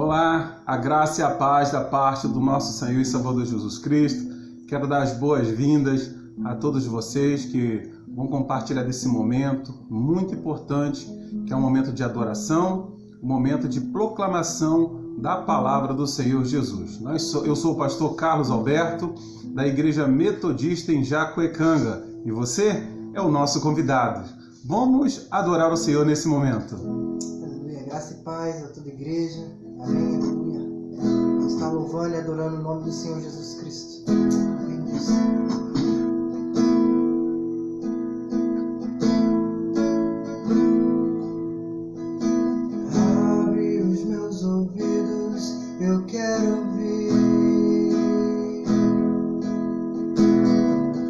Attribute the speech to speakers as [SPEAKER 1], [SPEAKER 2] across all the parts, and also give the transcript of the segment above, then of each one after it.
[SPEAKER 1] Olá, a graça e a paz da parte do nosso Senhor e Salvador Jesus Cristo. Quero dar as boas-vindas a todos vocês que vão compartilhar desse momento muito importante, que é um momento de adoração, um momento de proclamação da palavra do Senhor Jesus. Eu sou o pastor Carlos Alberto, da Igreja Metodista em Jacuecanga, e você é o nosso convidado. Vamos adorar o Senhor nesse momento.
[SPEAKER 2] Aleluia, graça e paz a toda a igreja. Amém, aleluia. Vamos estar louvando e adorando o nome do Senhor Jesus Cristo. Amém, Deus. Abre os meus ouvidos, eu quero ouvir.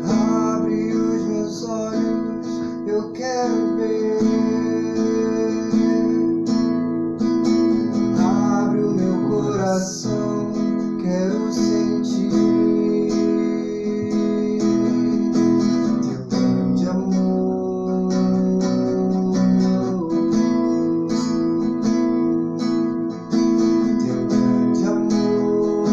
[SPEAKER 2] Abre os meus olhos, eu quero ver. Abre o meu coração, quero sentir teu grande amor. Teu grande amor.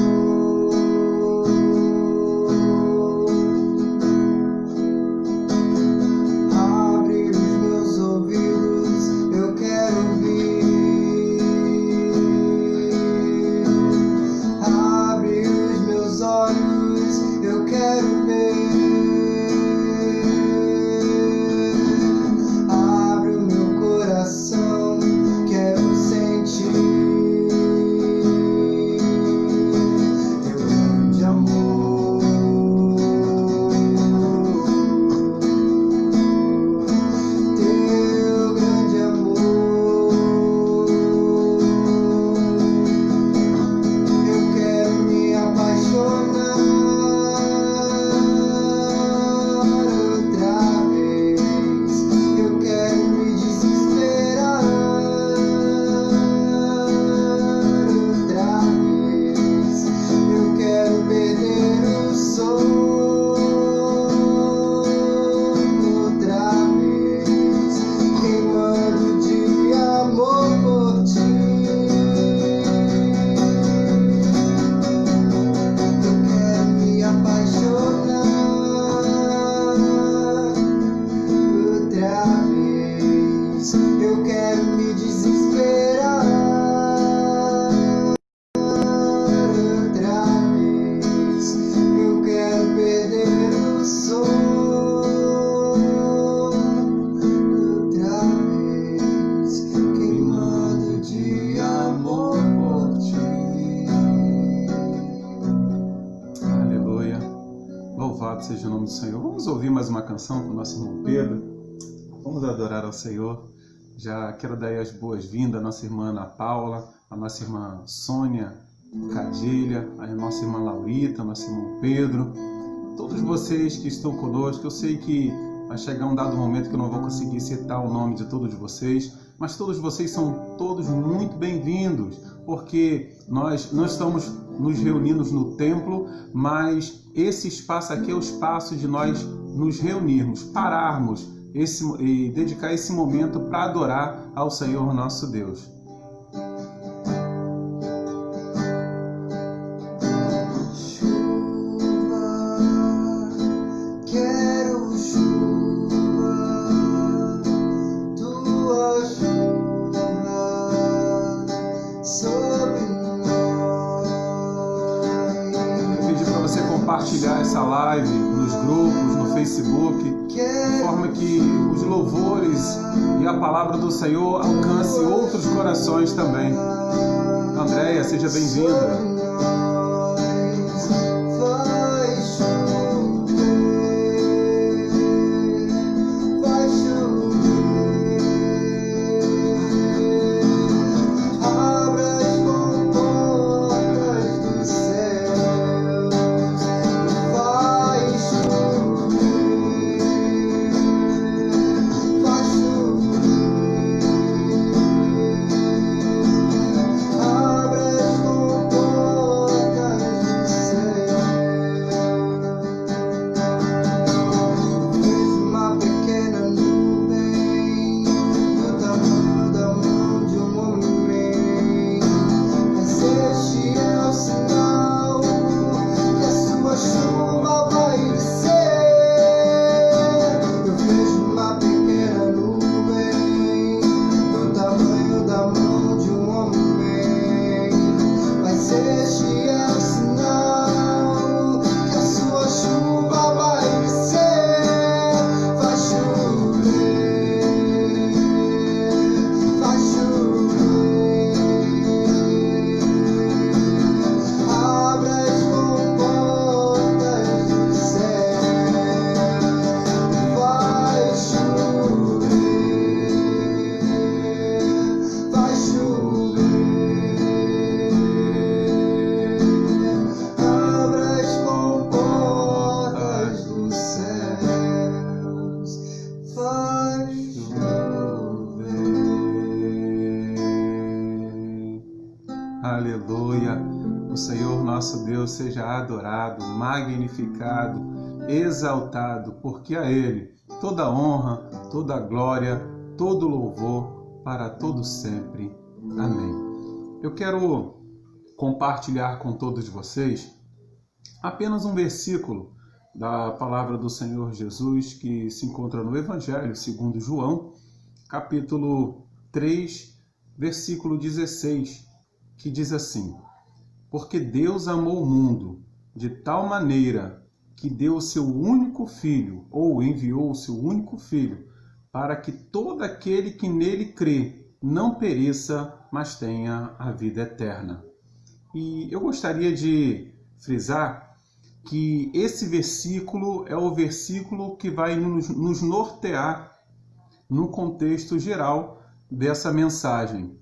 [SPEAKER 2] Abre os meus ouvidos, eu quero ouvir. Abre os meus olhos, eu quero ver. Abre o meu coração, quero sentir teu grande amor. Teu grande amor. Eu quero me apaixonar outra vez. Eu quero me desesperar outra vez. Eu quero perder o sono outra vez, queimando de amor por ti. Eu quero me apaixonar outra vez. Eu quero me desesperar outra vez. Eu quero perder o sono outra vez, queimando de amor por ti.
[SPEAKER 1] Aleluia. Louvado seja o nome do Senhor. Vamos ouvir mais uma canção com o nosso irmão Pedro. Vamos adorar ao Senhor. Já quero dar aí as boas-vindas à nossa irmã Ana Paula, à nossa irmã Sônia Cadilha, à nossa irmã Laurita, ao nosso irmão Pedro. Todos vocês que estão conosco, eu sei que vai chegar um dado momento que eu não vou conseguir citar o nome de todos vocês, mas todos vocês são todos muito bem-vindos, porque nós não estamos nos reunindo no templo, mas esse espaço aqui é o espaço de nós nos reunirmos, pararmos e dedicar esse momento para adorar ao Senhor nosso Deus.
[SPEAKER 2] Chuva, quero chuva, tua chuva sobre nós.
[SPEAKER 1] Eu pedi para você compartilhar essa live nos grupos, no Facebook, de forma que os louvores e a palavra do Senhor alcance outros corações também. Andréia, seja bem-vinda.
[SPEAKER 2] Vai chover, vai chover. Abra as comportas dos céus. Vai chover, vai chover. Abra as comportas
[SPEAKER 1] Aleluia. O Senhor nosso Deus seja adorado, magnificado, exaltado, porque a Ele toda honra, toda glória, todo louvor para todo sempre. Amém. Eu quero compartilhar com todos vocês apenas um versículo da palavra do Senhor Jesus que se encontra no Evangelho segundo João, capítulo 3, versículo 16, que diz assim: porque Deus amou o mundo de tal maneira que deu o seu único filho, ou enviou o seu único filho, para que todo aquele que nele crê não pereça, mas tenha a vida eterna. E eu gostaria de frisar que esse versículo é o versículo que vai nos nortear no contexto geral dessa mensagem.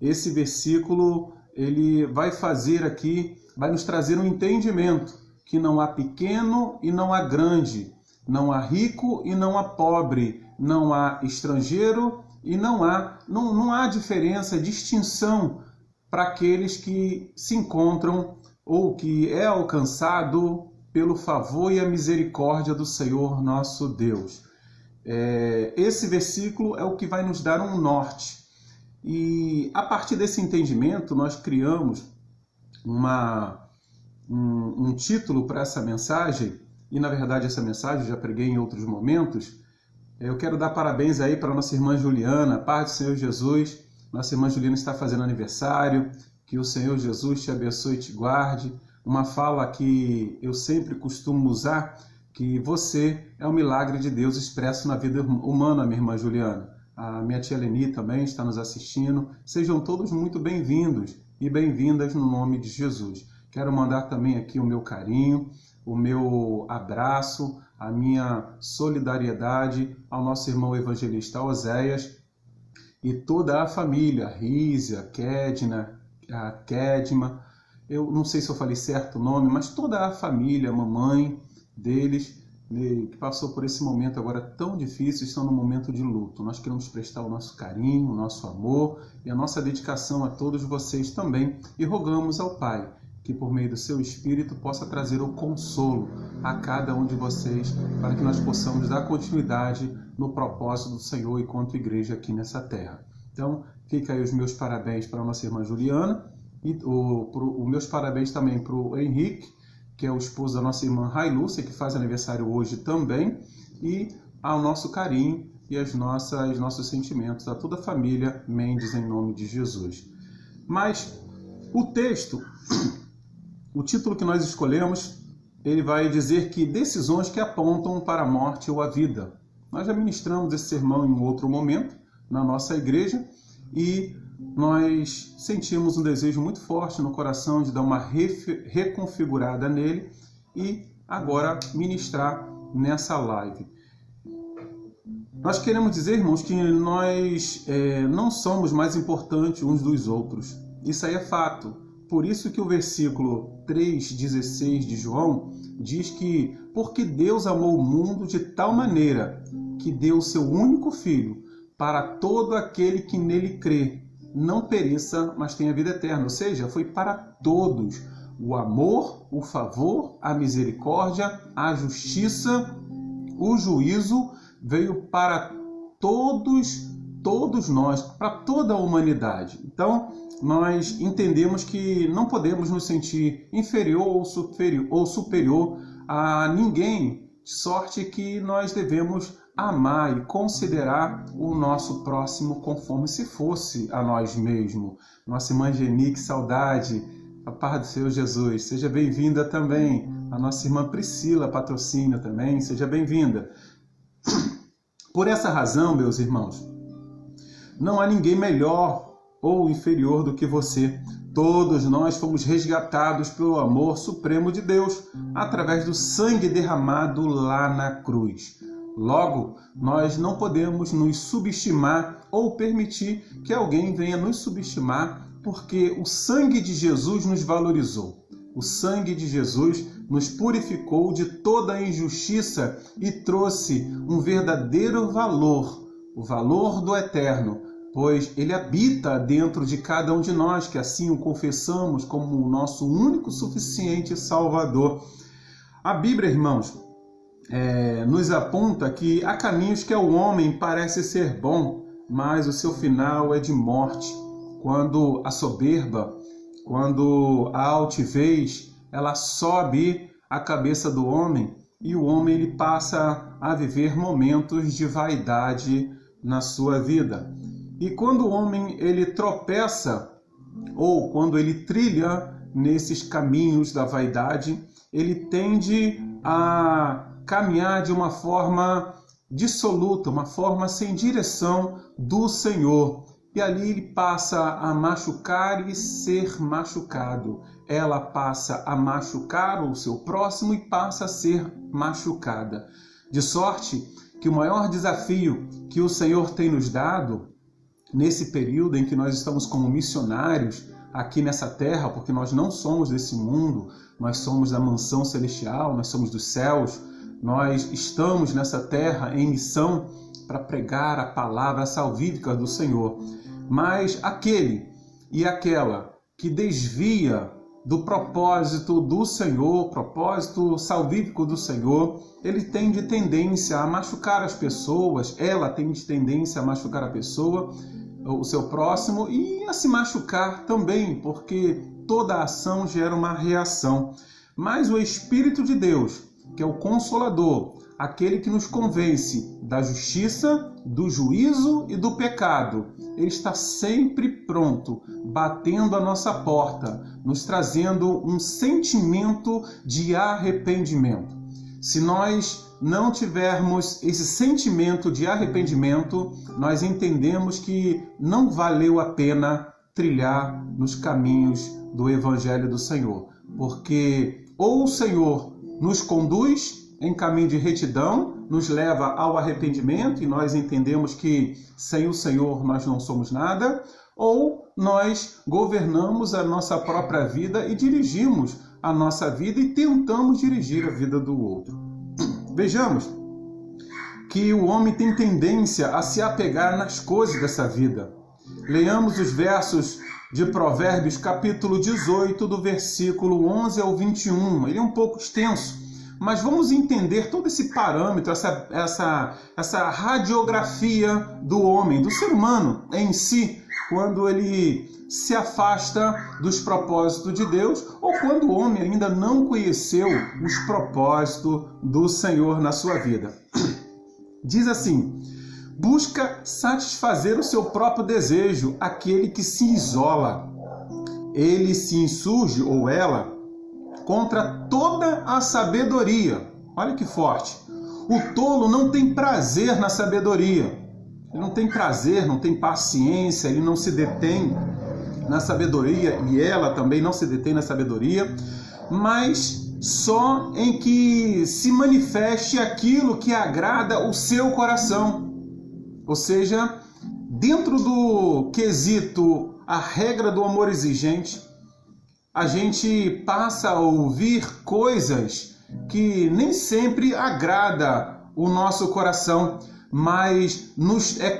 [SPEAKER 1] Esse versículo, ele vai fazer aqui, vai nos trazer um entendimento que não há pequeno e não há grande, não há rico e não há pobre, não há estrangeiro e não há diferença, distinção para aqueles que se encontram ou que é alcançado pelo favor e a misericórdia do Senhor nosso Deus. Esse versículo é o que vai nos dar um norte. E a partir desse entendimento, nós criamos um título para essa mensagem, e na verdade essa mensagem eu já preguei em outros momentos. Eu quero dar parabéns aí para a nossa irmã Juliana, paz do Senhor Jesus. Nossa irmã Juliana está fazendo aniversário, que o Senhor Jesus te abençoe e te guarde. Uma fala que eu sempre costumo usar, que você é um milagre de Deus expresso na vida humana, minha irmã Juliana. A minha tia Leni também está nos assistindo. Sejam todos muito bem-vindos e bem-vindas no nome de Jesus. Quero mandar também aqui o meu carinho, o meu abraço, a minha solidariedade ao nosso irmão evangelista Oséias e toda a família, Rízia, Kedna, a Kedma. Eu não sei se eu falei certo o nome, mas toda a família, a mamãe deles, que passou por esse momento agora tão difícil, estão no momento de luto. Nós queremos prestar o nosso carinho, o nosso amor e a nossa dedicação a todos vocês também, e rogamos ao Pai que por meio do seu Espírito possa trazer o consolo a cada um de vocês, para que nós possamos dar continuidade no propósito do Senhor e quanto igreja aqui nessa terra. Então, fica aí os meus parabéns para a nossa irmã Juliana, e os meus parabéns também para o Henrique, que é o esposo da nossa irmã Railúcia, que faz aniversário hoje também, e ao nosso carinho e os nossos sentimentos a toda a família Mendes, em nome de Jesus. Mas o texto, o título que nós escolhemos, ele vai dizer que decisões que apontam para a morte ou a vida. Nós já ministramos esse sermão em um outro momento na nossa igreja, e nós sentimos um desejo muito forte no coração de dar uma reconfigurada nele e agora ministrar nessa live. Nós queremos dizer, irmãos, que nós não somos mais importantes uns dos outros. Isso aí é fato. Por isso que o versículo 3,16 de João diz que porque Deus amou o mundo de tal maneira que deu o seu único filho para todo aquele que nele crê, não pereça, mas tenha vida eterna. Ou seja, foi para todos. O amor, o favor, a misericórdia, a justiça, o juízo veio para todos nós, para toda a humanidade. Então, nós entendemos que não podemos nos sentir inferior ou superior a ninguém, de sorte que nós devemos amar e considerar o nosso próximo conforme se fosse a nós mesmos. Nossa irmã Geni, que saudade, a paz do Senhor Jesus, seja bem-vinda também. A nossa irmã Priscila, patrocínio também, seja bem-vinda. Por essa razão, meus irmãos, não há ninguém melhor ou inferior do que você. Todos nós fomos resgatados pelo amor supremo de Deus, através do sangue derramado lá na cruz. Logo, nós não podemos nos subestimar ou permitir que alguém venha nos subestimar, porque o sangue de Jesus nos valorizou. O sangue de Jesus nos purificou de toda a injustiça e trouxe um verdadeiro valor, o valor do eterno, pois ele habita dentro de cada um de nós, que assim o confessamos como o nosso único, suficiente Salvador. A Bíblia, irmãos, nos aponta que há caminhos que ao homem parece ser bom, mas o seu final é de morte. Quando a soberba, quando a altivez, ela sobe a cabeça do homem, e o homem ele passa a viver momentos de vaidade na sua vida. E quando o homem ele tropeça, ou quando ele trilha nesses caminhos da vaidade, ele tende a caminhar de uma forma dissoluta, uma forma sem direção do Senhor. E ali ele passa a machucar e ser machucado. Ela passa a machucar o seu próximo e passa a ser machucada. De sorte que o maior desafio que o Senhor tem nos dado nesse período em que nós estamos como missionários aqui nessa terra, porque nós não somos desse mundo, nós somos da mansão celestial, nós somos dos céus, nós estamos nessa terra em missão para pregar a palavra salvífica do Senhor. Mas aquele e aquela que desvia do propósito do Senhor, propósito salvífico do Senhor, ele tem de tendência a machucar as pessoas, ela tem de tendência a machucar a pessoa, o seu próximo, e a se machucar também, porque toda ação gera uma reação. Mas o Espírito de Deus, que é o Consolador, aquele que nos convence da justiça, do juízo e do pecado, ele está sempre pronto, batendo a nossa porta, nos trazendo um sentimento de arrependimento. Se nós não tivermos esse sentimento de arrependimento, nós entendemos que não valeu a pena trilhar nos caminhos do Evangelho do Senhor, porque ou o Senhor nos conduz em caminho de retidão, nos leva ao arrependimento, e nós entendemos que sem o Senhor nós não somos nada, ou nós governamos a nossa própria vida e dirigimos a nossa vida e tentamos dirigir a vida do outro. Vejamos que o homem tem tendência a se apegar nas coisas dessa vida. Leamos os versos de Provérbios, capítulo 18, do versículo 11 ao 21. Ele é um pouco extenso, mas vamos entender todo esse parâmetro, essa radiografia do homem, do ser humano em si, quando ele se afasta dos propósitos de Deus, ou quando o homem ainda não conheceu os propósitos do Senhor na sua vida. Diz assim: busca satisfazer o seu próprio desejo, aquele que se isola. Ele se insurge, ou ela, contra toda a sabedoria. Olha que forte. O tolo não tem prazer na sabedoria. Ele não tem prazer, não tem paciência, ele não se detém na sabedoria, e ela também não se detém na sabedoria, mas só em que se manifeste aquilo que agrada o seu coração. Ou seja, dentro do quesito, a regra do amor exigente, a gente passa a ouvir coisas que nem sempre agrada o nosso coração, mas é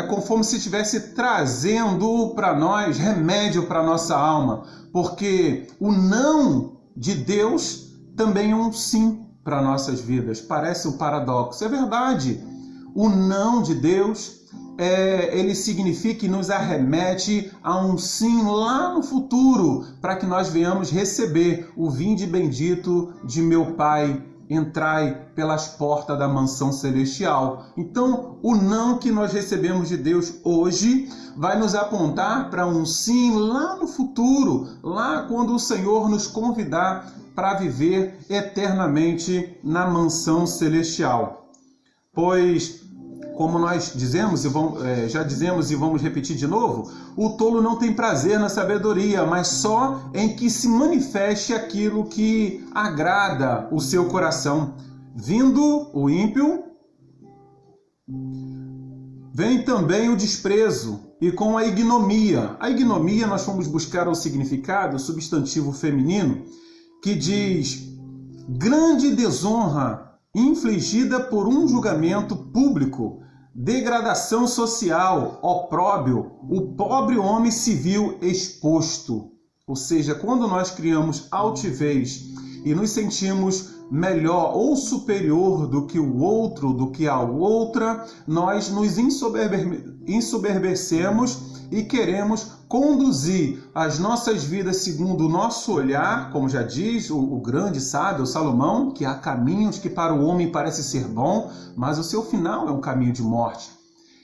[SPEAKER 1] conforme se estivesse trazendo para nós remédio para a nossa alma, porque o não de Deus também é um sim para nossas vidas. Parece um paradoxo, é verdade. O não de Deus, ele significa e nos arremete a um sim lá no futuro, para que nós venhamos receber o vinde bendito de meu Pai, entrai pelas portas da mansão celestial. Então, o não que nós recebemos de Deus hoje vai nos apontar para um sim lá no futuro, lá quando o Senhor nos convidar para viver eternamente na mansão celestial. Pois, como nós dizemos já dizemos e vamos repetir de novo, o tolo não tem prazer na sabedoria, mas só em que se manifeste aquilo que agrada o seu coração. Vindo o ímpio, vem também o desprezo, e com a ignomia. A ignomia, nós fomos buscar o significado, o substantivo feminino, que diz: grande desonra infligida por um julgamento público, degradação social, opróbrio, o pobre homem se viu exposto. Ou seja, quando nós criamos altivez e nos sentimos melhor ou superior do que o outro, do que a outra, nós nos ensoberbecemos e queremos conduzir as nossas vidas segundo o nosso olhar, como já diz o grande sábio Salomão, que há caminhos que para o homem parece ser bom, mas o seu final é um caminho de morte.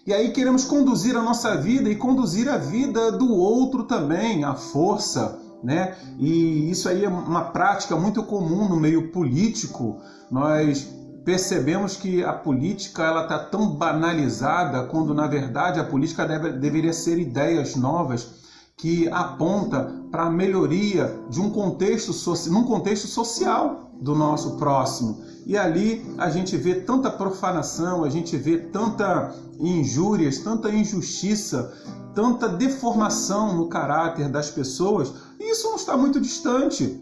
[SPEAKER 1] E aí queremos conduzir a nossa vida e conduzir a vida do outro também, à força, né? E isso aí é uma prática muito comum no meio político. Nós percebemos que a política ela está tão banalizada, quando na verdade a política deveria ser ideias novas que aponta para a melhoria de num contexto social do nosso próximo. E ali a gente vê tanta profanação, a gente vê tanta injúrias, tanta injustiça, tanta deformação no caráter das pessoas, e isso não está muito distante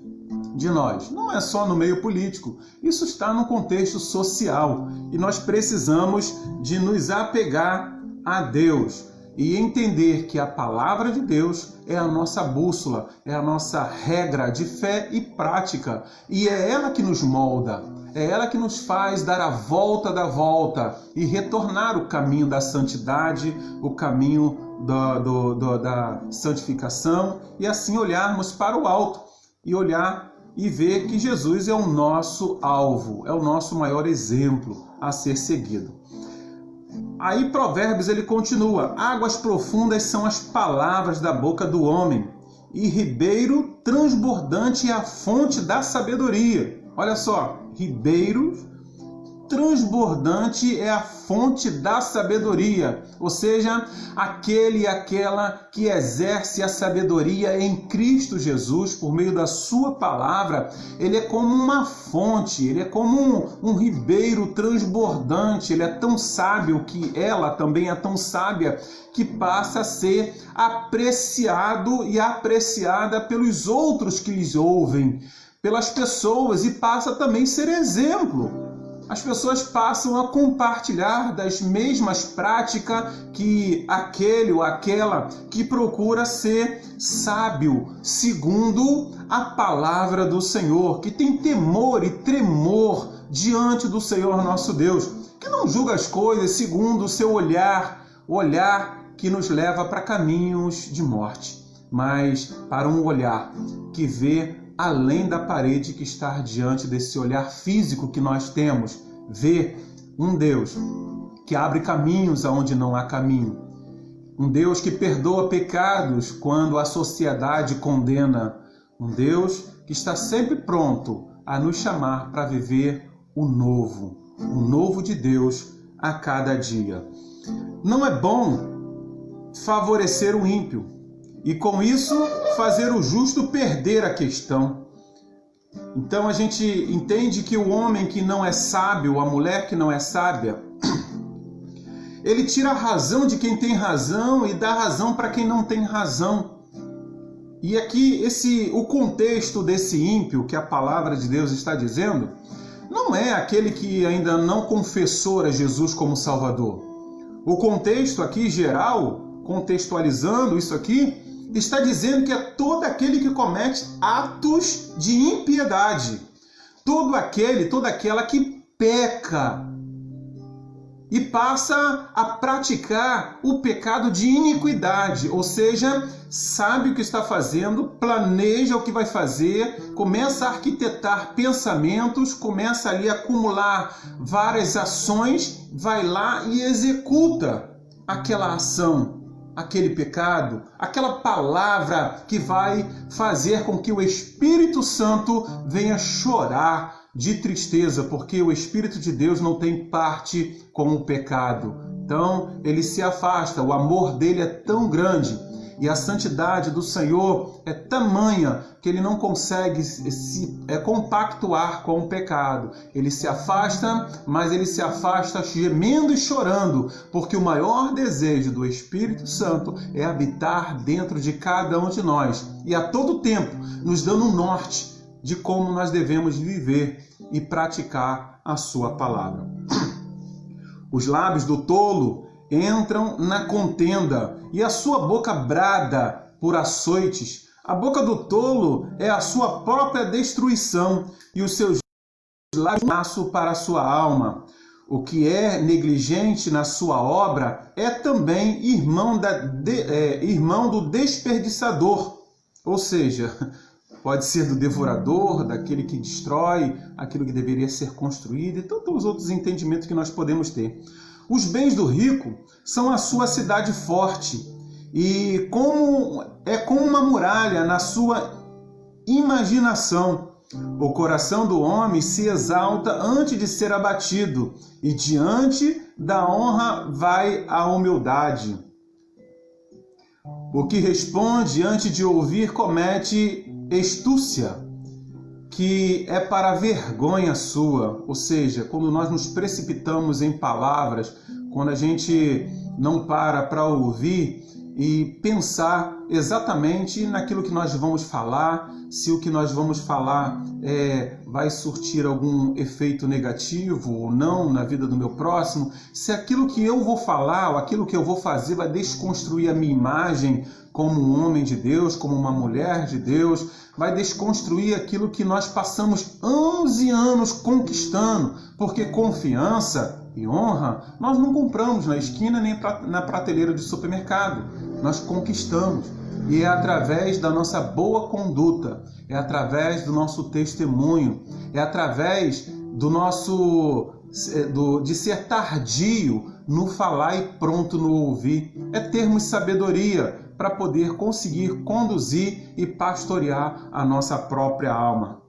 [SPEAKER 1] de nós. Não é só no meio político, isso está no contexto social. E nós precisamos de nos apegar a Deus e entender que a palavra de Deus é a nossa bússola, é a nossa regra de fé e prática. E é ela que nos molda, é ela que nos faz dar a volta da volta e retornar o caminho da santidade, o caminho da santificação, e assim olharmos para o alto e olhar e ver que Jesus é o nosso alvo, é o nosso maior exemplo a ser seguido. Aí Provérbios ele continua: águas profundas são as palavras da boca do homem, e ribeiro transbordante é a fonte da sabedoria. Olha só, ribeiro transbordante é a fonte da sabedoria, ou seja, aquele e aquela que exerce a sabedoria em Cristo Jesus por meio da sua palavra. Ele é como uma fonte, ele é como um ribeiro transbordante, ele é tão sábio que ela também é tão sábia que passa a ser apreciado e apreciada pelos outros que lhes ouvem, pelas pessoas, e passa também a ser exemplo. As pessoas passam a compartilhar das mesmas práticas que aquele ou aquela que procura ser sábio segundo a palavra do Senhor, que tem temor e tremor diante do Senhor nosso Deus, que não julga as coisas segundo o seu olhar, o olhar que nos leva para caminhos de morte, mas para um olhar que vê além da parede que está diante desse olhar físico que nós temos, vê um Deus que abre caminhos aonde não há caminho, um Deus que perdoa pecados quando a sociedade condena, um Deus que está sempre pronto a nos chamar para viver o novo de Deus a cada dia. Não é bom favorecer o ímpio e com isso fazer o justo perder a questão. Então a gente entende que o homem que não é sábio, a mulher que não é sábia, ele tira a razão de quem tem razão e dá razão para quem não tem razão. E aqui o contexto desse ímpio que a palavra de Deus está dizendo, não é aquele que ainda não confessou a Jesus como Salvador. O contexto aqui geral, contextualizando isso aqui, está dizendo que é todo aquele que comete atos de impiedade. Todo aquele, toda aquela que peca e passa a praticar o pecado de iniquidade, ou seja, sabe o que está fazendo, planeja o que vai fazer, começa a arquitetar pensamentos, começa ali a acumular várias ações, vai lá e executa aquela ação, aquele pecado, aquela palavra que vai fazer com que o Espírito Santo venha chorar de tristeza, porque o Espírito de Deus não tem parte com o pecado. Então, ele se afasta, o amor dele é tão grande e a santidade do Senhor é tamanha que ele não consegue se compactuar com o pecado. Ele se afasta, mas ele se afasta gemendo e chorando, porque o maior desejo do Espírito Santo é habitar dentro de cada um de nós e a todo tempo nos dando um norte de como nós devemos viver e praticar a sua palavra. Os lábios do tolo entram na contenda, e a sua boca brada por açoites. A boca do tolo é a sua própria destruição, e os seus lábios laço para a sua alma. O que é negligente na sua obra é também irmão do desperdiçador, ou seja, pode ser do devorador, daquele que destrói aquilo que deveria ser construído e tantos outros entendimentos que nós podemos ter. Os bens do rico são a sua cidade forte e como uma muralha na sua imaginação. O coração do homem se exalta antes de ser abatido, e diante da honra vai a humildade. O que responde antes de ouvir comete estúcia, que é para vergonha sua. Ou seja, quando nós nos precipitamos em palavras, quando a gente não para ouvir e pensar exatamente naquilo que nós vamos falar, se o que nós vamos falar vai surtir algum efeito negativo ou não na vida do meu próximo, se aquilo que eu vou falar ou aquilo que eu vou fazer vai desconstruir a minha imagem como um homem de Deus, como uma mulher de Deus, vai desconstruir aquilo que nós passamos anos e anos conquistando, porque confiança e honra nós não compramos na esquina nem na prateleira de supermercado, nós conquistamos. E é através da nossa boa conduta, é através do nosso testemunho, é através de ser tardio no falar e pronto no ouvir. É termos sabedoria para poder conseguir conduzir e pastorear a nossa própria alma.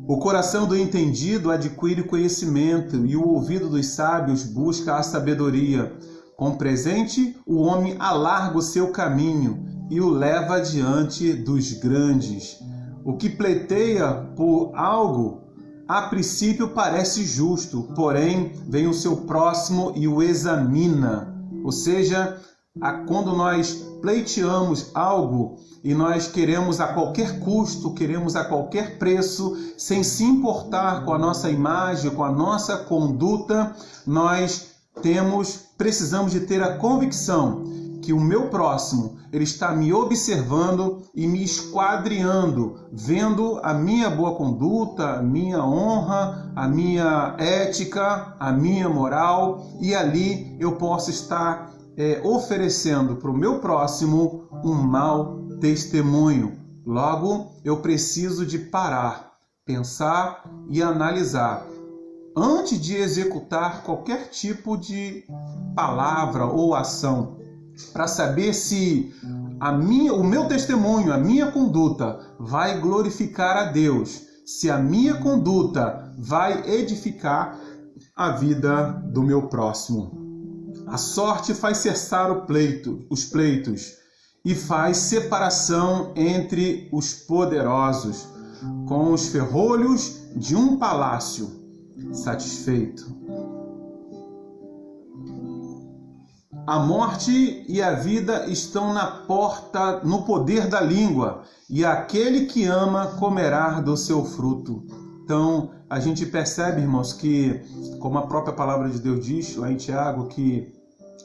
[SPEAKER 1] O coração do entendido adquire conhecimento e o ouvido dos sábios busca a sabedoria. Com presente, o homem alarga o seu caminho e o leva diante dos grandes. O que pleiteia por algo, a princípio parece justo, porém vem o seu próximo e o examina. Ou seja, quando nós pleiteamos algo e nós queremos a qualquer custo, queremos a qualquer preço, sem se importar com a nossa imagem, com a nossa conduta, nós precisamos de ter a convicção que o meu próximo, ele está me observando e me esquadriando, vendo a minha boa conduta, a minha honra, a minha ética, a minha moral, e ali eu posso estar oferecendo para o meu próximo um mau testemunho. Logo, eu preciso de parar, pensar e analisar antes de executar qualquer tipo de palavra ou ação, para saber se o meu testemunho, a minha conduta vai glorificar a Deus, se a minha conduta vai edificar a vida do meu próximo. A sorte faz cessar os pleitos e faz separação entre os poderosos, com os ferrolhos de um palácio satisfeito. A morte e a vida estão no poder da língua, e aquele que ama comerá do seu fruto. Então, a gente percebe, irmãos, que, como a própria palavra de Deus diz lá em Tiago, que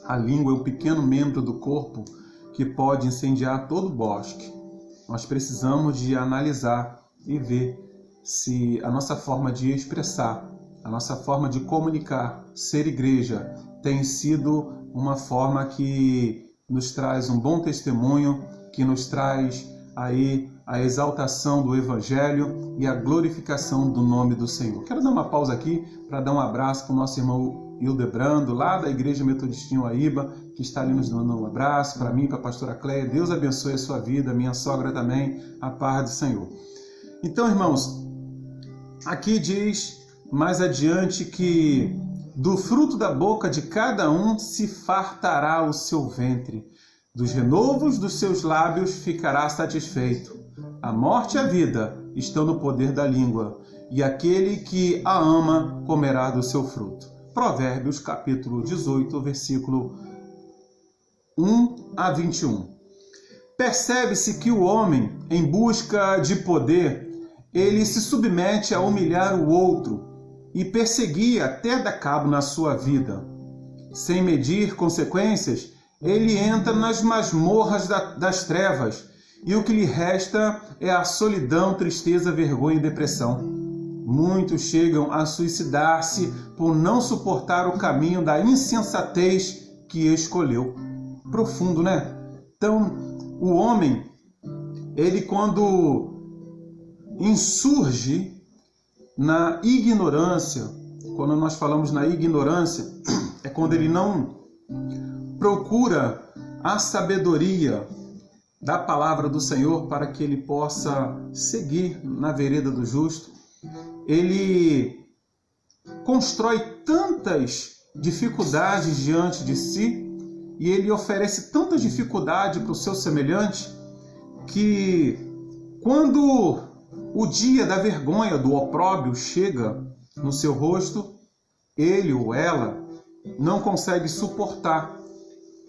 [SPEAKER 1] a língua é um pequeno membro do corpo que pode incendiar todo o bosque. Nós precisamos de analisar e ver se a nossa forma de expressar, a nossa forma de comunicar, ser igreja, tem sido uma forma que nos traz um bom testemunho, que nos traz aí a exaltação do Evangelho e a glorificação do nome do Senhor. Quero dar uma pausa aqui para dar um abraço para o nosso irmão Hildebrando, lá da Igreja Metodistinha Uaíba, que está ali nos dando um abraço, para mim, para a pastora Cleia. Deus abençoe a sua vida, minha sogra também, a paz do Senhor. Então, irmãos, aqui diz mais adiante que do fruto da boca de cada um se fartará o seu ventre, dos renovos dos seus lábios ficará satisfeito. A morte e a vida estão no poder da língua, e aquele que a ama comerá do seu fruto. Provérbios capítulo 18, versículo 1 a 21. Percebe-se que o homem, em busca de poder, ele se submete a humilhar o outro, e perseguia até dar cabo na sua vida. Sem medir consequências, ele entra nas masmorras das trevas e o que lhe resta é a solidão, tristeza, vergonha e depressão. Muitos chegam a suicidar-se por não suportar o caminho da insensatez que escolheu. Profundo, né? Então, o homem, ele quando insurge na ignorância, quando nós falamos na ignorância, é quando ele não procura a sabedoria da palavra do Senhor para que ele possa seguir na vereda do justo. Ele constrói tantas dificuldades diante de si e ele oferece tanta dificuldade para o seu semelhante que quando o dia da vergonha, do opróbrio chega no seu rosto, ele ou ela não consegue suportar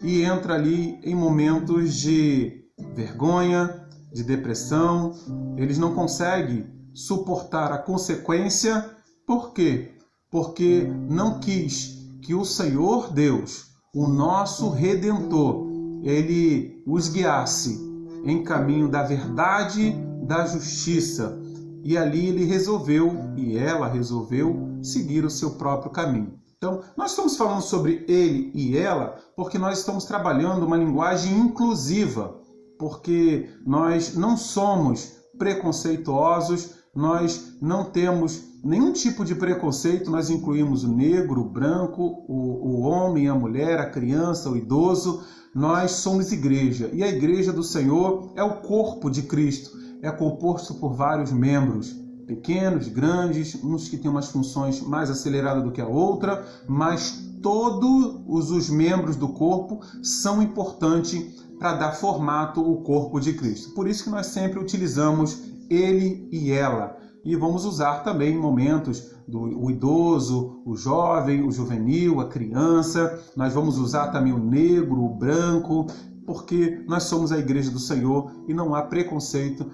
[SPEAKER 1] e entra ali em momentos de vergonha, de depressão. Eles não conseguem suportar a consequência. Por quê? Porque não quis que o Senhor Deus, o nosso Redentor, ele os guiasse em caminho da verdade, da justiça. E ali ele resolveu, e ela resolveu, seguir o seu próprio caminho. Então, nós estamos falando sobre ele e ela porque nós estamos trabalhando uma linguagem inclusiva, porque nós não somos preconceituosos, nós não temos nenhum tipo de preconceito, nós incluímos o negro, o branco, o homem, a mulher, a criança, o idoso. Nós somos igreja, e a igreja do Senhor é o corpo de Cristo, é composto por vários membros, pequenos, grandes, uns que têm umas funções mais aceleradas do que a outra, mas todos os membros do corpo são importantes para dar formato ao corpo de Cristo. Por isso que nós sempre utilizamos ele e ela. E vamos usar também em momentos o idoso, o jovem, o juvenil, a criança. Nós vamos usar também o negro, o branco, porque nós somos a igreja do Senhor e não há preconceito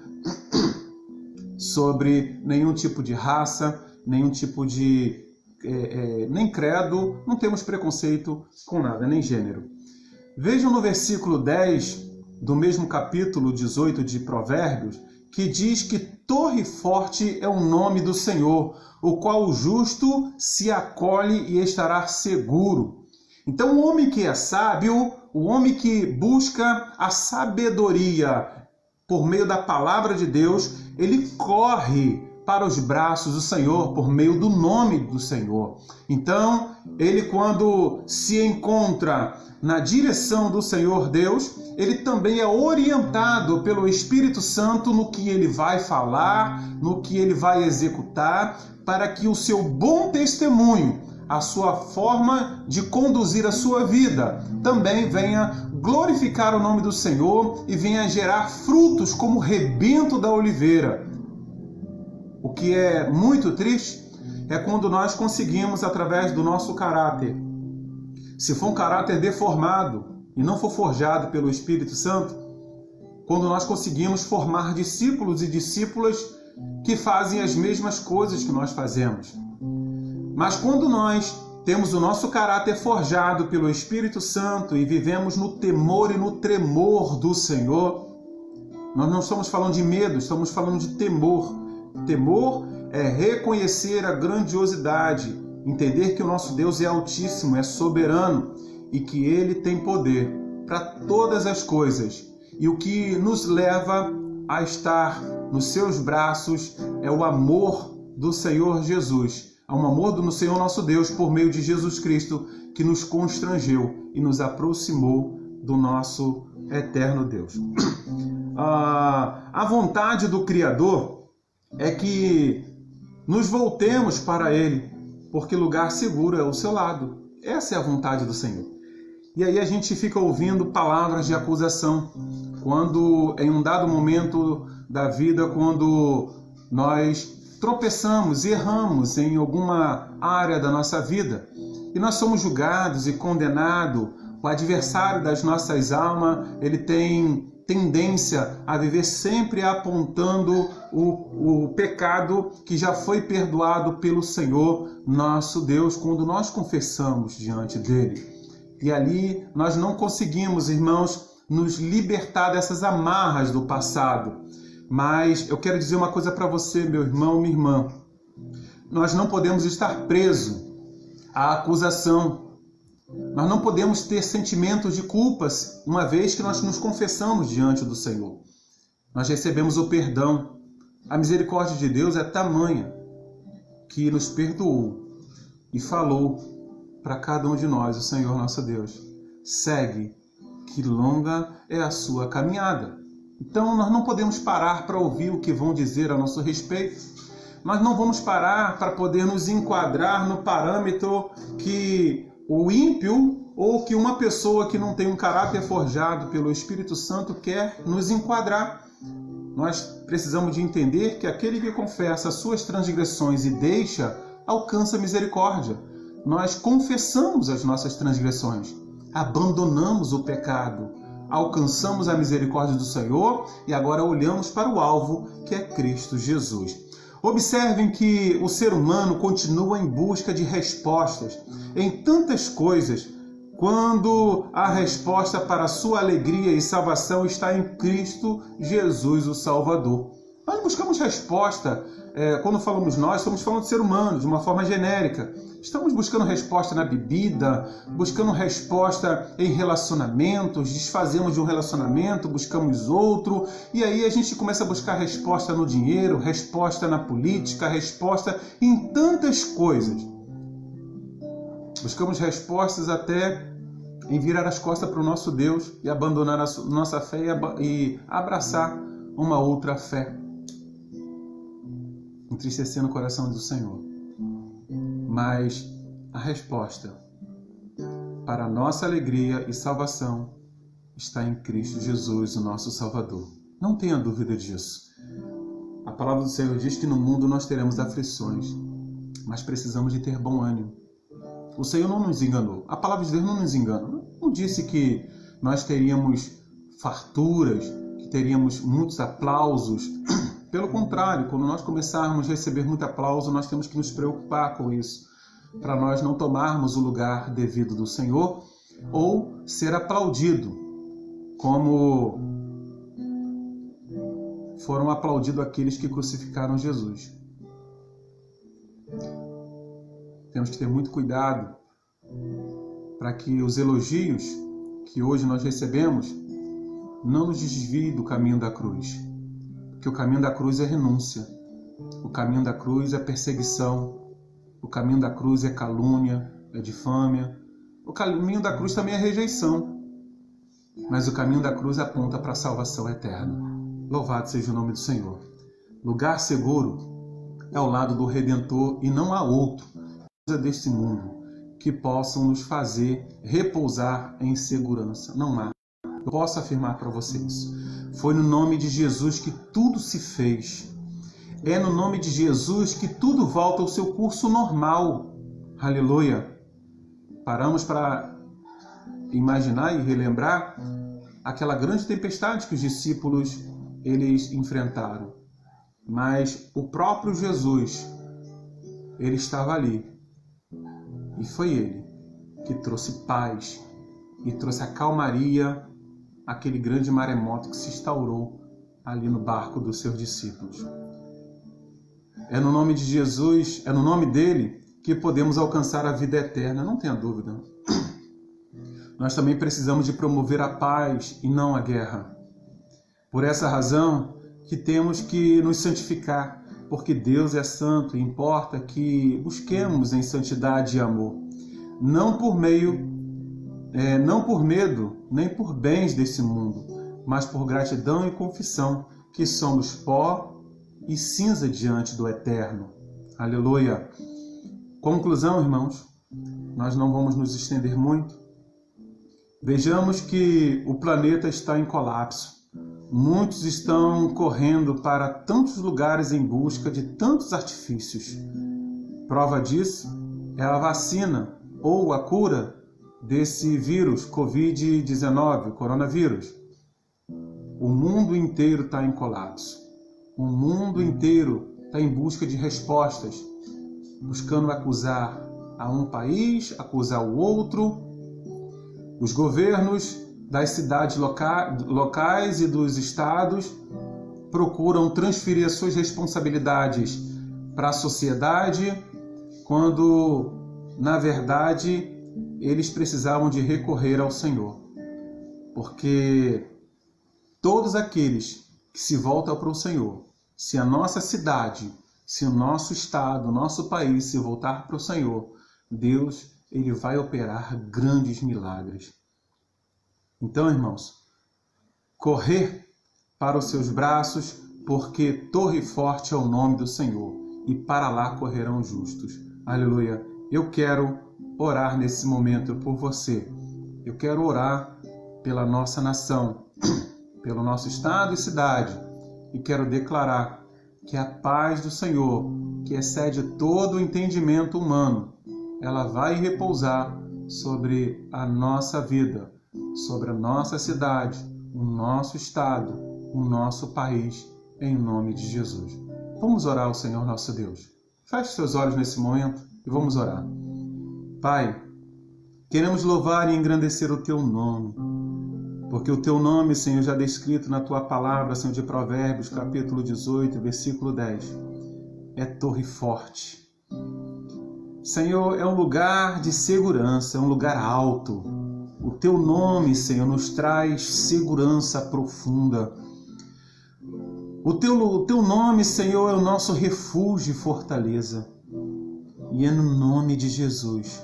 [SPEAKER 1] sobre nenhum tipo de raça, nenhum tipo de... nem credo, não temos preconceito com nada, nem gênero. Vejam no versículo 10 do mesmo capítulo 18 de Provérbios, que diz que torre forte é o nome do Senhor, o qual o justo se acolhe e estará seguro. Então o homem que é sábio, o homem que busca a sabedoria por meio da palavra de Deus, ele corre para os braços do Senhor por meio do nome do Senhor. Então, ele quando se encontra na direção do Senhor Deus, ele também é orientado pelo Espírito Santo no que ele vai falar, no que ele vai executar, para que o seu bom testemunho, a sua forma de conduzir a sua vida, também venha glorificar o nome do Senhor e venha gerar frutos como o rebento da oliveira. O que é muito triste é quando nós conseguimos, através do nosso caráter, se for um caráter deformado e não for forjado pelo Espírito Santo, quando nós conseguimos formar discípulos e discípulas que fazem as mesmas coisas que nós fazemos. Mas quando nós temos o nosso caráter forjado pelo Espírito Santo e vivemos no temor e no tremor do Senhor, nós não estamos falando de medo, estamos falando de temor. Temor é reconhecer a grandiosidade, entender que o nosso Deus é altíssimo, é soberano e que Ele tem poder para todas as coisas. E o que nos leva a estar nos seus braços é o amor do Senhor Jesus. É um amor do Senhor nosso Deus por meio de Jesus Cristo que nos constrangeu e nos aproximou do nosso eterno Deus. A vontade do Criador é que nos voltemos para Ele, porque lugar seguro é o seu lado. Essa é a vontade do Senhor. E aí a gente fica ouvindo palavras de acusação. Quando em um dado momento da vida, quando nós tropeçamos, erramos em alguma área da nossa vida, e nós somos julgados e condenados, o adversário das nossas almas, ele tem tendência a viver sempre apontando o pecado que já foi perdoado pelo Senhor nosso Deus quando nós confessamos diante dele. E ali nós não conseguimos, irmãos, nos libertar dessas amarras do passado. Mas eu quero dizer uma coisa para você, meu irmão, minha irmã. Nós não podemos estar presos à acusação. Nós não podemos ter sentimentos de culpas, uma vez que nós nos confessamos diante do Senhor. Nós recebemos o perdão. A misericórdia de Deus é tamanha que nos perdoou e falou para cada um de nós, o Senhor nosso Deus: segue, que longa é a sua caminhada. Então nós não podemos parar para ouvir o que vão dizer a nosso respeito. Nós não vamos parar para poder nos enquadrar no parâmetro que o ímpio ou que uma pessoa que não tem um caráter forjado pelo Espírito Santo quer nos enquadrar. Nós precisamos de entender que aquele que confessa as suas transgressões e deixa, alcança misericórdia. Nós confessamos as nossas transgressões, abandonamos o pecado, alcançamos a misericórdia do Senhor e agora olhamos para o alvo, que é Cristo Jesus. Observem que o ser humano continua em busca de respostas em tantas coisas, quando a resposta para a sua alegria e salvação está em Cristo Jesus, o Salvador. Nós buscamos resposta, quando falamos nós, estamos falando de ser humano, de uma forma genérica. Estamos buscando resposta na bebida, buscando resposta em relacionamentos, desfazemos de um relacionamento, buscamos outro, e aí a gente começa a buscar resposta no dinheiro, resposta na política, resposta em tantas coisas. Buscamos respostas até em virar as costas para o nosso Deus e abandonar a nossa fé e abraçar uma outra fé, entristecendo o coração do Senhor. Mas a resposta para a nossa alegria e salvação está em Cristo Jesus, o nosso Salvador. Não tenha dúvida disso. A palavra do Senhor diz que no mundo nós teremos aflições, mas precisamos de ter bom ânimo. O Senhor não nos enganou. A palavra de Deus não nos engana. Não disse que nós teríamos farturas, que teríamos muitos aplausos. Pelo contrário, quando nós começarmos a receber muito aplauso, nós temos que nos preocupar com isso, para nós não tomarmos o lugar devido do Senhor ou ser aplaudido, como foram aplaudidos aqueles que crucificaram Jesus. Temos que ter muito cuidado para que os elogios que hoje nós recebemos não nos desviem do caminho da cruz. Porque o caminho da cruz é renúncia, o caminho da cruz é perseguição, o caminho da cruz é calúnia, é difâmia, o caminho da cruz também é rejeição, mas o caminho da cruz aponta para a salvação eterna. Louvado seja o nome do Senhor. Lugar seguro é ao lado do Redentor e não há outro deste mundo que possam nos fazer repousar em segurança. Não há. Eu posso afirmar para vocês. Foi no nome de Jesus que tudo se fez. É no nome de Jesus que tudo volta ao seu curso normal. Aleluia. Paramos para imaginar e relembrar aquela grande tempestade que os discípulos eles enfrentaram. Mas o próprio Jesus, ele estava ali. E foi ele que trouxe paz e trouxe a calmaria àquele grande maremoto que se instaurou ali no barco dos seus discípulos. É no nome de Jesus, é no nome dele que podemos alcançar a vida eterna, não tenha dúvida. Nós também precisamos de promover a paz e não a guerra. Por essa razão que temos que nos santificar, porque Deus é santo e importa que busquemos em santidade e amor, não por medo, nem por bens desse mundo, mas por gratidão e confissão que somos pó e cinza diante do Eterno. Aleluia! Conclusão, irmãos, nós não vamos nos estender muito. Vejamos que o planeta está em colapso. Muitos estão correndo para tantos lugares em busca de tantos artifícios. Prova disso é a vacina ou a cura desse vírus, Covid-19, o coronavírus. O mundo inteiro está em colapso. O mundo inteiro está em busca de respostas, buscando acusar a um país, acusar o outro. Os governos das cidades locais e dos estados procuram transferir as suas responsabilidades para a sociedade, quando, na verdade, eles precisavam de recorrer ao Senhor. Porque todos aqueles que se voltam para o Senhor, se a nossa cidade, se o nosso estado, o nosso país se voltar para o Senhor, Deus, Ele vai operar grandes milagres. Então, irmãos, correr para os seus braços, porque torre forte é o nome do Senhor, e para lá correrão justos. Aleluia. Eu quero orar nesse momento por você. Eu quero orar pela nossa nação, pelo nosso estado e cidade, e quero declarar que a paz do Senhor, que excede todo o entendimento humano, ela vai repousar sobre a nossa vida, sobre a nossa cidade, o nosso estado, o nosso país, em nome de Jesus. Vamos orar ao Senhor nosso Deus. Feche seus olhos nesse momento e vamos orar. Pai, queremos louvar e engrandecer o Teu nome, porque o Teu nome, Senhor, já descrito na Tua palavra, Senhor, de Provérbios, capítulo 18, versículo 10, é torre forte. Senhor, é um lugar de segurança, é um lugar alto. O Teu nome, Senhor, nos traz segurança profunda. O teu nome, Senhor, é o nosso refúgio e fortaleza. E é no nome de Jesus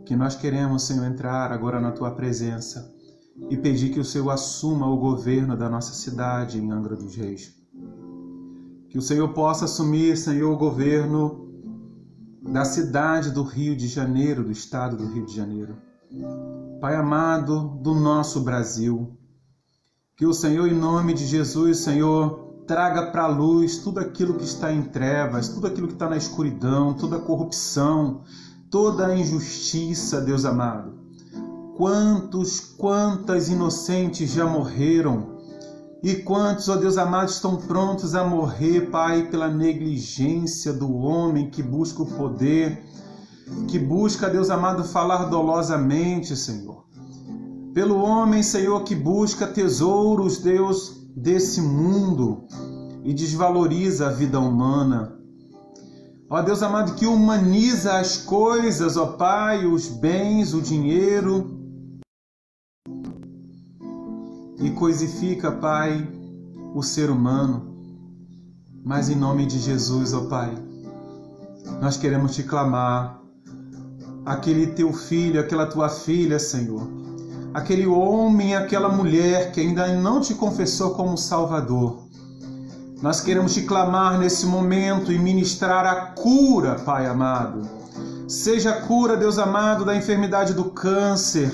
[SPEAKER 1] que nós queremos, Senhor, entrar agora na Tua presença e pedir que o Senhor assuma o governo da nossa cidade em Angra dos Reis. Que o Senhor possa assumir, Senhor, o governo da cidade do Rio de Janeiro, do estado do Rio de Janeiro. Pai amado do nosso Brasil, que o Senhor, em nome de Jesus, Senhor, traga para a luz tudo aquilo que está em trevas, tudo aquilo que está na escuridão, toda a corrupção, toda a injustiça, Deus amado. Quantas inocentes já morreram e quantos, ó Deus amado, estão prontos a morrer, Pai, pela negligência do homem que busca o poder, que busca, Deus amado, falar dolosamente, Senhor. Pelo homem, Senhor, que busca tesouros, Deus, desse mundo e desvaloriza a vida humana. Ó Deus amado, que humaniza as coisas, ó Pai, os bens, o dinheiro, e coisifica, Pai, o ser humano. Mas em nome de Jesus, ó Pai, nós queremos Te clamar, aquele Teu filho, aquela Tua filha, Senhor, aquele homem, aquela mulher que ainda não Te confessou como Salvador. Nós queremos Te clamar nesse momento e ministrar a cura, Pai amado. Seja a cura, Deus amado, da enfermidade do câncer.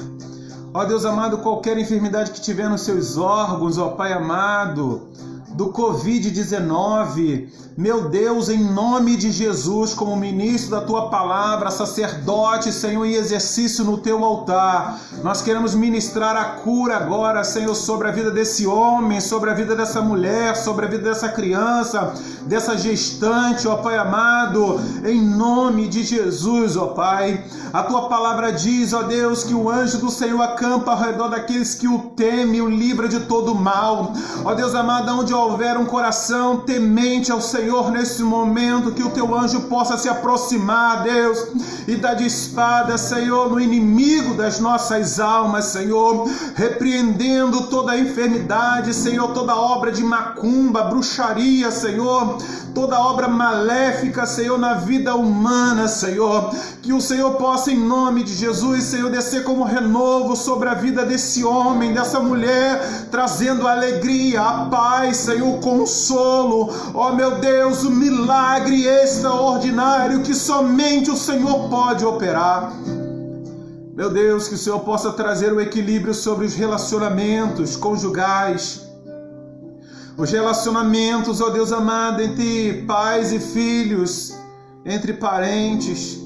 [SPEAKER 1] Ó Deus amado, qualquer enfermidade que tiver nos seus órgãos, ó Pai amado, do Covid-19, meu Deus, em nome de Jesus, como ministro da Tua palavra, sacerdote, Senhor, em exercício no Teu altar, nós queremos ministrar a cura agora, Senhor, sobre a vida desse homem, sobre a vida dessa mulher, sobre a vida dessa criança, dessa gestante, ó Pai amado, em nome de Jesus, ó Pai. A Tua palavra diz, ó Deus, que o anjo do Senhor acampa ao redor daqueles que o temem, o livra de todo mal. Ó Deus amado, onde houver um coração temente ao Senhor nesse momento, que o Teu anjo possa se aproximar, Deus, e dar de espada, Senhor, no inimigo das nossas almas, Senhor, repreendendo toda a enfermidade, Senhor, toda obra de macumba, bruxaria, Senhor, toda obra maléfica, Senhor, na vida humana, Senhor, que o Senhor possa, em nome de Jesus, Senhor, descer como renovo sobre a vida desse homem, dessa mulher, trazendo alegria, a paz, Senhor, o consolo, ó meu Deus, o milagre extraordinário que somente o Senhor pode operar. Meu Deus, que o Senhor possa trazer o equilíbrio sobre os relacionamentos conjugais, os relacionamentos, ó Deus amado, entre pais e filhos, entre parentes,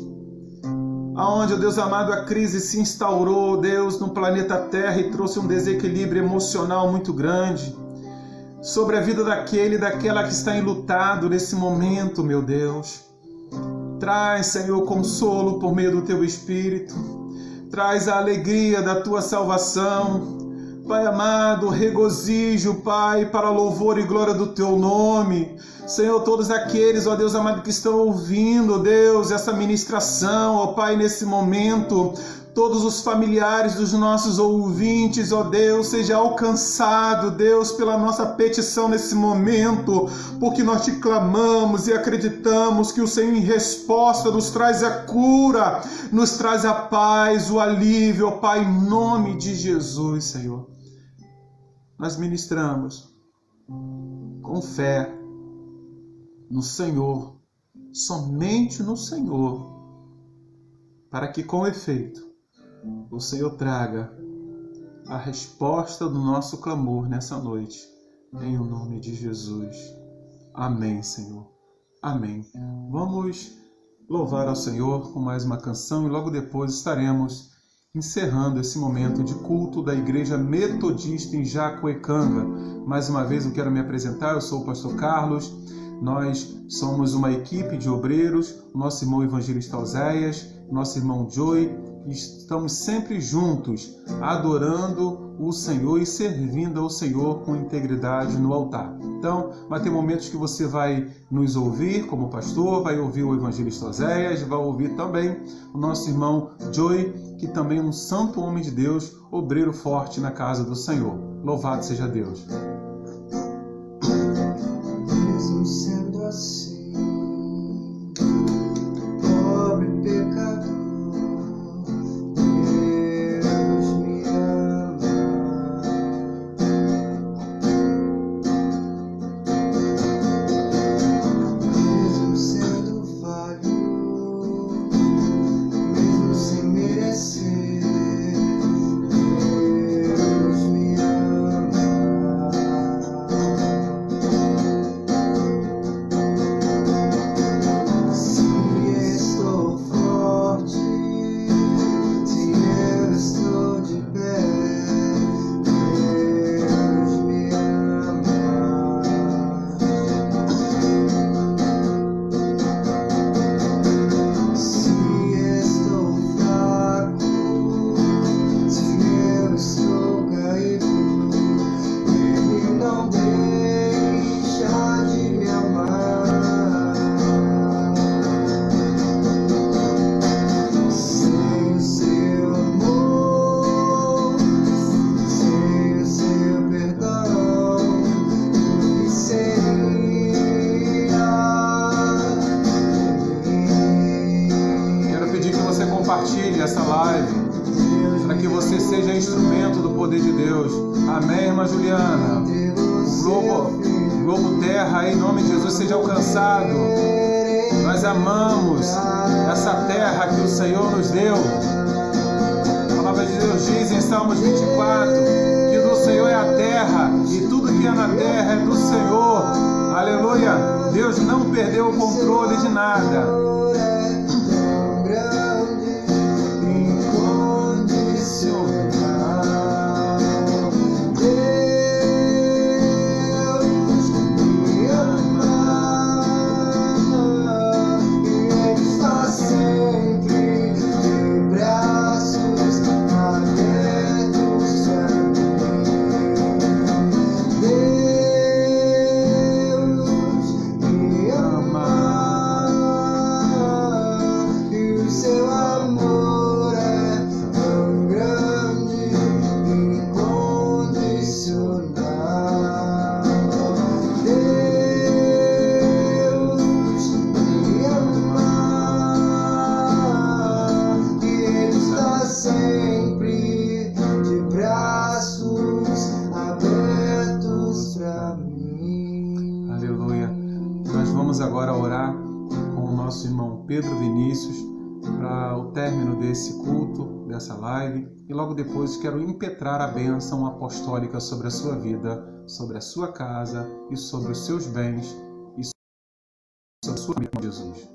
[SPEAKER 1] aonde, ó Deus amado, a crise se instaurou, Deus, no planeta Terra e trouxe um desequilíbrio emocional muito grande. sobre a vida daquele e daquela que está enlutado nesse momento, meu Deus. Traz, Senhor, consolo por meio do Teu Espírito. Traz a alegria da Tua salvação. Pai amado, regozijo, Pai, para louvor e glória do Teu nome. Senhor, todos aqueles, ó Deus amado, que estão ouvindo, ó Deus, essa ministração, ó Pai, nesse momento, todos os familiares dos nossos ouvintes, ó Deus, seja alcançado, Deus, pela nossa petição nesse momento, porque nós te clamamos e acreditamos que o Senhor, em resposta, nos traz a cura, nos traz a paz, o alívio, ó Pai, em nome de Jesus, Senhor. Nós ministramos com fé no Senhor, somente no Senhor, para que com efeito o Senhor traga a resposta do nosso clamor nessa noite, em o nome de Jesus. Amém, Senhor. Amém. Vamos louvar ao Senhor com mais uma canção e logo depois estaremos encerrando esse momento de culto da Igreja Metodista em Jacuecanga. Mais uma vez eu quero me apresentar, eu sou o pastor Carlos. Nós somos uma equipe de obreiros, o nosso irmão evangelista Oséias, nosso irmão Joey, e estamos sempre juntos, adorando o Senhor e servindo ao Senhor com integridade no altar. Então, vai ter momentos que você vai nos ouvir como pastor, vai ouvir o evangelista Oséias, vai ouvir também o nosso irmão Joey, que também é um santo homem de Deus, obreiro forte na casa do Senhor. Louvado seja Deus.
[SPEAKER 2] Mesmo sendo assim, pobre pecador, Deus me ama. Mesmo sendo falho, mesmo sem merecer, Deus me ama.
[SPEAKER 1] Compartilhe essa live para que você seja instrumento do poder de Deus. Amém, irmã Juliana? O globo terra, em nome de Jesus, seja alcançado. Nós amamos essa terra que o Senhor nos deu. A palavra de Deus diz em Salmos 24 que do Senhor é a terra e tudo que é na terra é do Senhor. Aleluia! Deus não perdeu o controle de nada. Agora orar com o nosso irmão Pedro Vinícius para o término desse culto, dessa live, e logo depois quero impetrar a bênção apostólica sobre a sua vida, sobre a sua casa e sobre os seus bens e sobre a sua família, Jesus.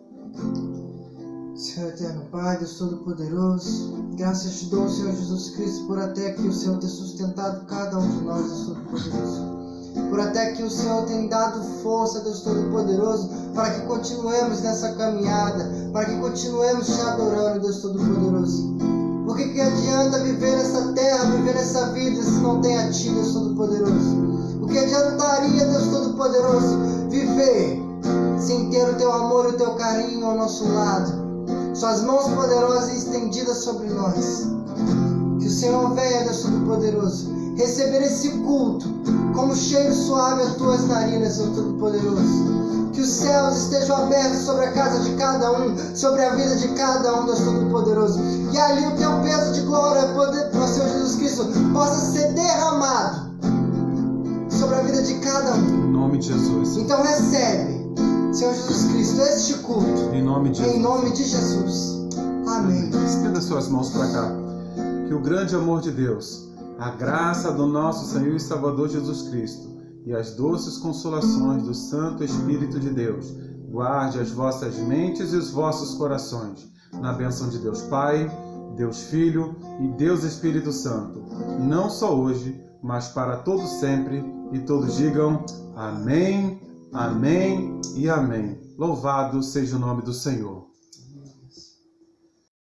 [SPEAKER 2] Senhor eterno Pai, Deus Todo-Poderoso, graças te dou, Senhor Jesus Cristo, por até aqui o Senhor ter sustentado cada um de nós, Deus Todo-Poderoso. por até que o Senhor tem dado força, Deus Todo-Poderoso, para que continuemos nessa caminhada, para que continuemos te adorando, Deus Todo-Poderoso. Porque que adianta viver nessa terra, viver nessa vida, se não tem a Ti, Deus Todo-Poderoso? O que adiantaria, Deus Todo-Poderoso, viver sem ter o Teu amor e o Teu carinho ao nosso lado? Suas mãos poderosas e estendidas sobre nós. Que o Senhor venha, Deus Todo-Poderoso, receber esse culto como cheiro suave às Tuas narinas, Deus Todo-Poderoso. Que os céus estejam abertos sobre a casa de cada um, sobre a vida de cada um, Deus Todo-Poderoso. E ali o Teu peso de glória, poder do Senhor Jesus Cristo, possa ser derramado sobre a vida de cada um.
[SPEAKER 1] Em nome de Jesus.
[SPEAKER 2] Então recebe, Senhor Jesus Cristo, este culto.
[SPEAKER 1] Em nome de Jesus.
[SPEAKER 2] Em nome de Jesus. Amém.
[SPEAKER 1] Estenda suas mãos para cá. Que o grande amor de Deus, a graça do nosso Senhor e Salvador Jesus Cristo e as doces consolações do Santo Espírito de Deus guarde as vossas mentes e os vossos corações na bênção de Deus Pai, Deus Filho e Deus Espírito Santo, não só hoje, mas para todo sempre, e todos digam amém, amém e amém. Louvado seja o nome do Senhor.